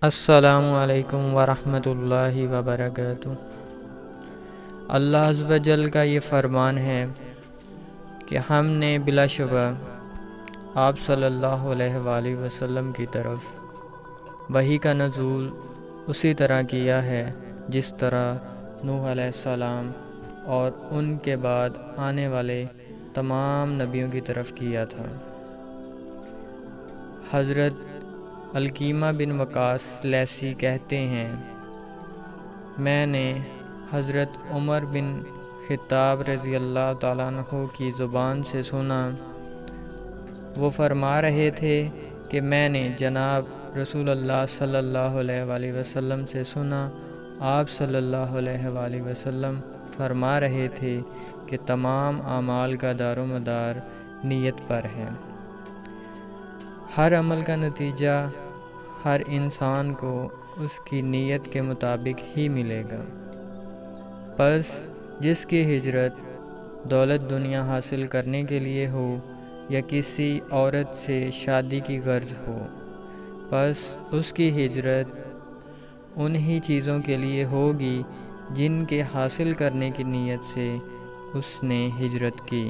السلام علیکم ورحمۃ اللہ وبرکاتہ۔ اللہ عز و جل کا یہ فرمان ہے کہ ہم نے بلا شبہ آپ صلی اللہ علیہ وآلہ وسلم کی طرف وحی کا نزول اسی طرح کیا ہے جس طرح نوح علیہ السلام اور ان کے بعد آنے والے تمام نبیوں کی طرف کیا تھا۔ حضرت علقمہ بن وقاص لیثی کہتے ہیں، میں نے حضرت عمر بن خطاب رضی اللہ تعالیٰ عنہ کی زبان سے سنا، وہ فرما رہے تھے کہ میں نے جناب رسول اللہ صلی اللہ علیہ وآلہ وسلم سے سنا، آپ صلی اللہ علیہ وآلہ وسلم فرما رہے تھے کہ تمام اعمال کا دار و مدار نیت پر ہے۔ ہر عمل کا نتیجہ ہر انسان کو اس کی نیت کے مطابق ہی ملے گا۔ پس جس کی ہجرت دولت دنیا حاصل کرنے کے لیے ہو یا کسی عورت سے شادی کی غرض ہو، پس اس کی ہجرت انہی چیزوں کے لیے ہوگی جن کے حاصل کرنے کی نیت سے اس نے ہجرت کی۔